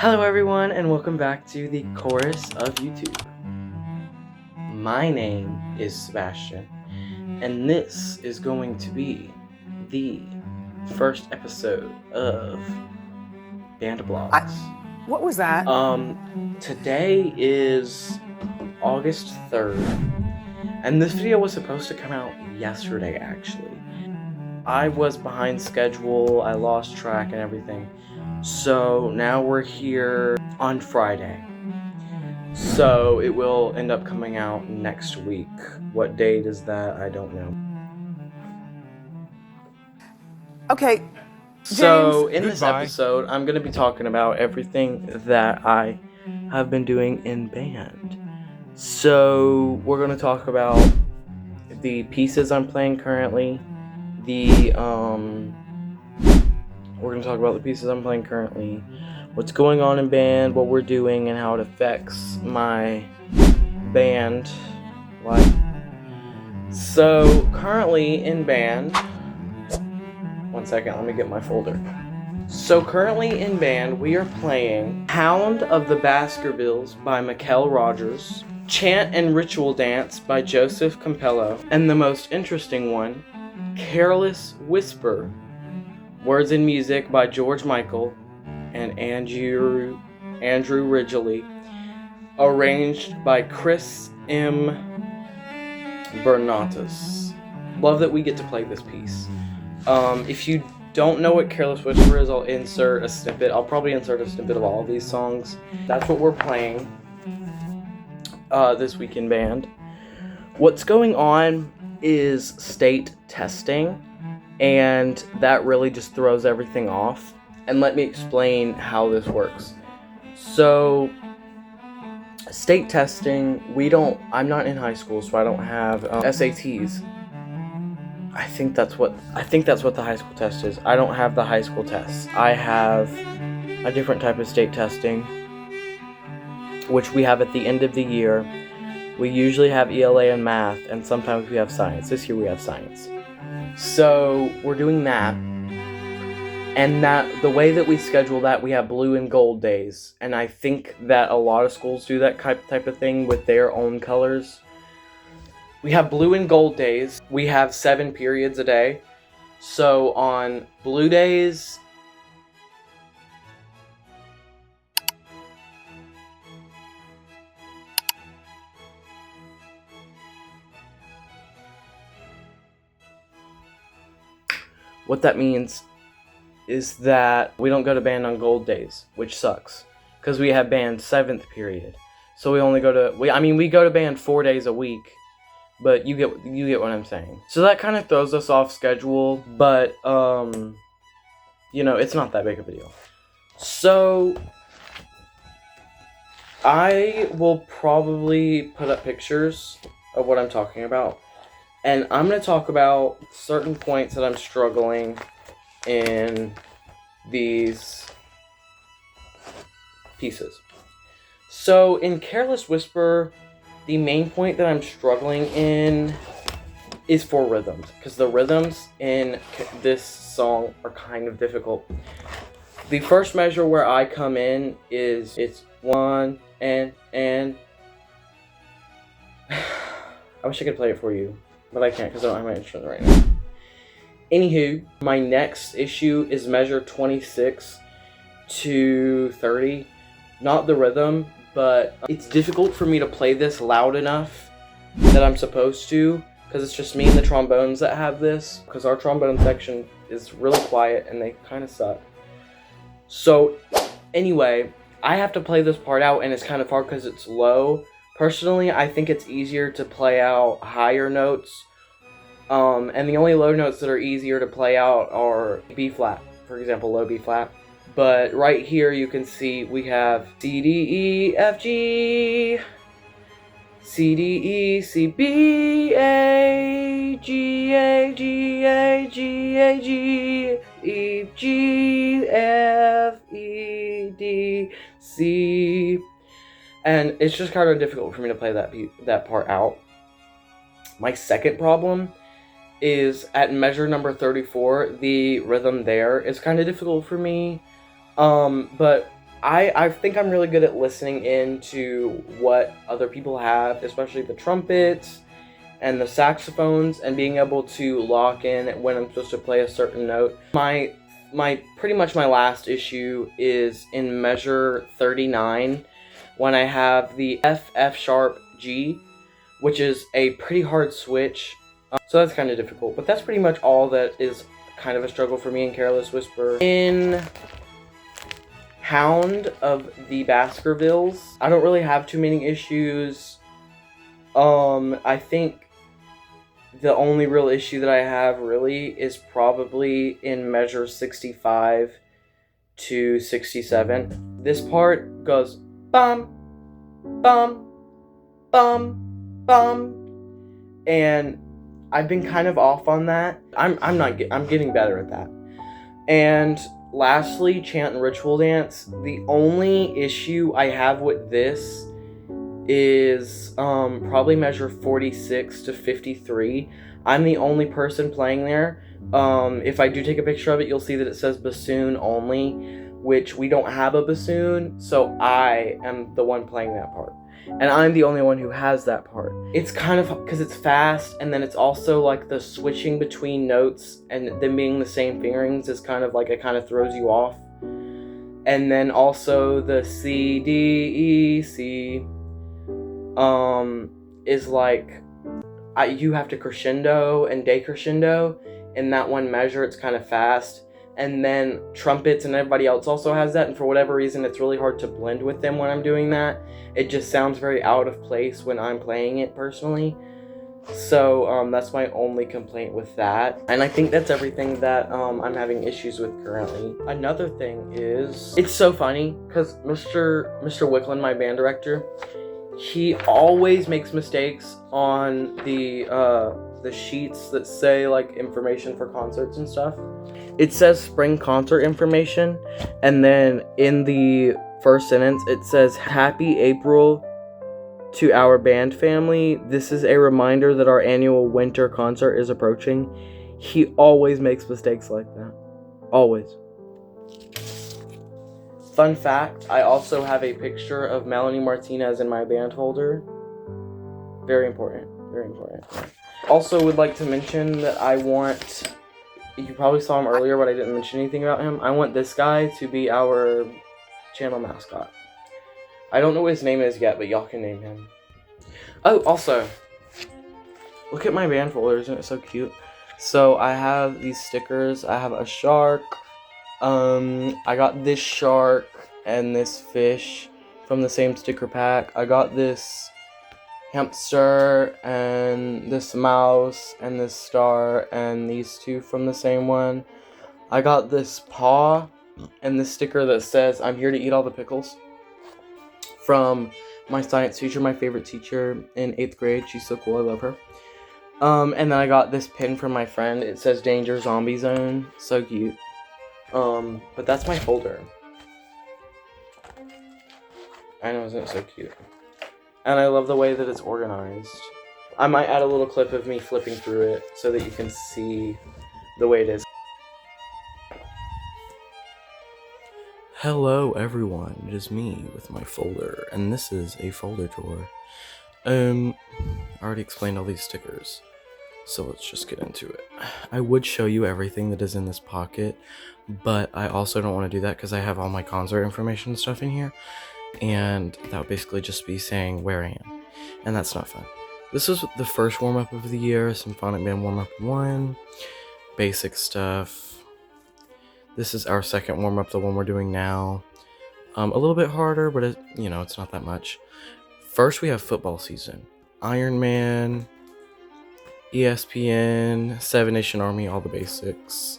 Hello everyone and welcome back to the chorus of YouTube. My name is Sebastian and this is going to be the first episode of BLOGS. What was that? Today is August 3rd and this video was supposed to come out yesterday actually. I was behind schedule, I lost track and everything. So now we're here on Friday. So it will end up coming out next week. What date is that? I don't know. Okay. So James, in this episode, I'm going to be talking about everything that I have been doing in band. So we're going to talk about the pieces I'm playing currently. We're going to talk about the pieces I'm playing currently, what's going on in band, what we're doing, and how it affects my band life. So, currently in band, one second, let me get my folder. So, currently in band, we are playing Hound of the Baskervilles by Mikel Rogers, Chant and Ritual Dance by Joseph Campello, and the most interesting one, Careless Whisper, Words and Music by George Michael and Andrew Ridgeley, arranged by Chris M. Bernatus. Love that we get to play this piece. If you don't know what Careless Whisper is, I'll insert a snippet. I'll probably insert a snippet of all of these songs. That's what we're playing this week in band. What's going on is state testing, and that really just throws everything off. And let me explain how this works. So, state testing, I'm not in high school, so I don't have SATs. I think that's what the high school test is. I don't have the high school tests. I have a different type of state testing, which we have at the end of the year. We usually have ELA and math, and sometimes we have science. This year we have science. So we're doing that, and the way that we schedule that, we have blue and gold days, and I think that a lot of schools do that type of thing with their own colors. We have blue and gold days. We have 7 periods a day. So on blue days, what that means is that we don't go to band on gold days, which sucks, because we have band 7th period. So we only go to we go to band 4 days a week, but you get what I'm saying. So that kind of throws us off schedule, but it's not that big of a deal. So I will probably put up pictures of what I'm talking about. And I'm going to talk about certain points that I'm struggling in these pieces. So in Careless Whisper, the main point that I'm struggling in is for rhythms, because the rhythms in this song are kind of difficult. The first measure where I come in is it's 1 and I wish I could play it for you, but I can't because I don't have my instrument right now. Anywho, my next issue is measure 26 to 30. Not the rhythm, but it's difficult for me to play this loud enough that I'm supposed to, because it's just me and the trombones that have this, because our trombone section is really quiet and they kind of suck. So anyway, I have to play this part out, and it's kind of hard because it's low. Personally, I think it's easier to play out higher notes, and the only low notes that are easier to play out are B flat, for example, low B flat. But right here you can see we have C, D, E, F, G, C, D, E, C, B, A, G, A, G, A, G, A, G, E, G, F, E, D, C. And it's just kind of difficult for me to play that part out. My second problem is at measure number 34, the rhythm there is kind of difficult for me. But I think I'm really good at listening into what other people have, especially the trumpets and the saxophones, and being able to lock in when I'm supposed to play a certain note. My pretty much my last issue is in measure 39, when I have the F sharp G, which is a pretty hard switch. So that's kind of difficult, but that's pretty much all that is kind of a struggle for me in Careless Whisper. In Hound of the Baskervilles, I don't really have too many issues. I think the only real issue that I have really is probably in measure 65 to 67. This part goes bum, bum, bum, bum, and I've been kind of off on that. I'm getting better at that. And lastly, Chant and Ritual Dance. The only issue I have with this is probably measure 46 to 53. I'm the only person playing there. If I do take a picture of it, you'll see that it says bassoon only, which we don't have a bassoon, so I am the one playing that part. And I'm the only one who has that part. It's kind of, because it's fast, and then it's also like the switching between notes and them being the same fingerings is kind of like, it kind of throws you off. And then also the C, D, E, C, is like, you have to crescendo and decrescendo in that one measure. It's kind of fast. And then trumpets and everybody else also has that, and for whatever reason it's really hard to blend with them when I'm doing that. It just sounds very out of place when I'm playing it personally. So that's my only complaint with that, and I think that's everything that I'm having issues with currently. Another thing is, it's so funny because Mr. Wicklund, my band director, he always makes mistakes on the sheets that say like information for concerts and stuff. It says spring concert information, and then in the first sentence it says happy April to our band family. This is a reminder that our annual winter concert is approaching. He always makes mistakes like that. Always. Fun fact, I also have a picture of Melanie Martinez in my band folder. Very important. Very important. Also would like to mention that I want, you probably saw him earlier, but I didn't mention anything about him. I want this guy to be our channel mascot. I don't know what his name is yet, but y'all can name him. Oh, also, look at my band folder. Isn't it so cute? So I have these stickers. I have a shark. I got this shark and this fish from the same sticker pack. I got this hamster and this mouse and this star and these two from the same one. I got this paw and this sticker that says I'm here to eat all the pickles from my science teacher, my favorite teacher in 8th grade. She's so cool. I love her. And then I got this pin from my friend. It says Danger Zombie Zone. So cute. But that's my folder. I know, isn't it so cute? And I love the way that it's organized. I might add a little clip of me flipping through it so that you can see the way it is. Hello everyone, it is me with my folder, and this is a folder drawer. I already explained all these stickers, so let's just get into it. I would show you everything that is in this pocket, but I also don't want to do that because I have all my concert information and stuff in here, and that would basically just be saying where I am, and that's not fun. This is the first warm-up of the year, Symphonic Band Warm-Up 1, basic stuff. This is our second warm-up, the one we're doing now. A little bit harder, but it's not that much. First, we have football season. Iron Man, ESPN, 7 Nation Army, all the basics,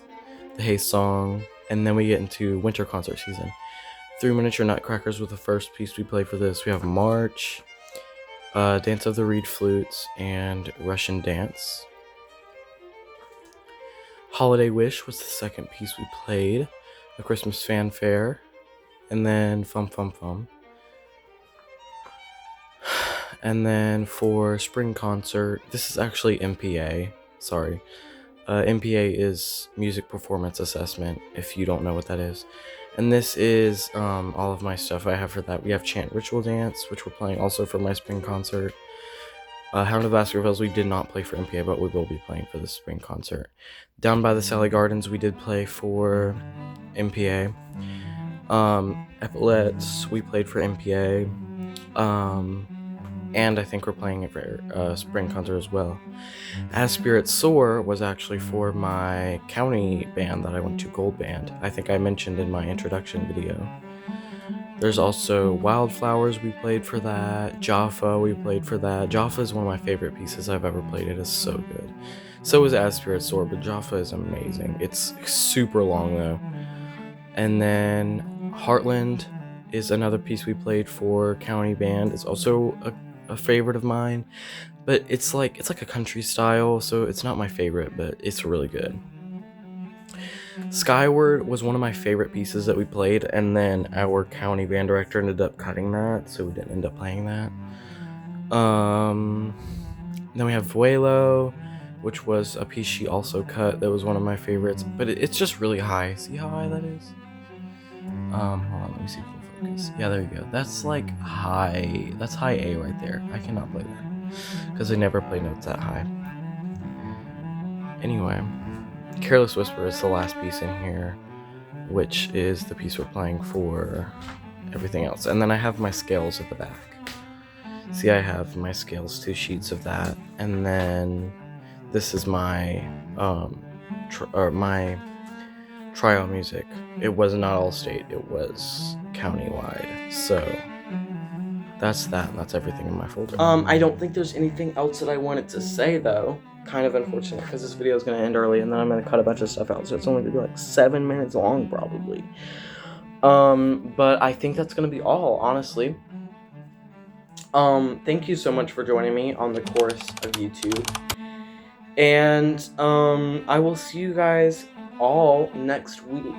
the Hey Song, and then we get into winter concert season. 3 Miniature Nutcrackers with the first piece we play for this. We have March, Dance of the Reed Flutes, and Russian Dance. Holiday Wish was the second piece we played, a Christmas fanfare, and then Fum Fum Fum. And then for spring concert, this is actually MPA, sorry. MPA is Music Performance Assessment, if you don't know what that is. And this is all of my stuff I have for that. We have Chant Ritual Dance, which we're playing also for my spring concert. Hound of Baskervilles we did not play for MPA, but we will be playing for the spring concert. Down by the Sally Gardens we did play for MPA. Epaulets we played for MPA. And I think we're playing it for spring concert as well. As Spirits Soar was actually for my county band that I went to, Gold Band. I think I mentioned in my introduction video. There's also Wildflowers we played for that. Jaffa we played for that. Jaffa is one of my favorite pieces I've ever played. It is so good. So is As Spirits Soar, but Jaffa is amazing. It's super long though. And then Heartland is another piece we played for county band. It's also a favorite of mine, but it's like a country style, so it's not my favorite, but it's really good. Skyward was one of my favorite pieces that we played, and then our county band director ended up cutting that, so we didn't end up playing that. Then we have Vuelo, which was a piece she also cut that was one of my favorites, but it's just really high. See how high that is? Hold on, let me see full focus. Yeah, there you go. That's like high. That's high A right there. I cannot play that because I never play notes that high. Anyway, Careless Whisper is the last piece in here, which is the piece we're playing for everything else. And then I have my scales at the back. See, I have my scales, 2 sheets of that, and then this is my my trial music. It was not all state, it was countywide. So that's that, and that's everything in my folder. I don't think there's anything else that I wanted to say though. Kind of unfortunate because this video is going to end early and then I'm going to cut a bunch of stuff out, so it's only going to be like 7 minutes long probably. But I think that's going to be all, honestly. Thank you so much for joining me on the course of YouTube. And I will see you guys all next week.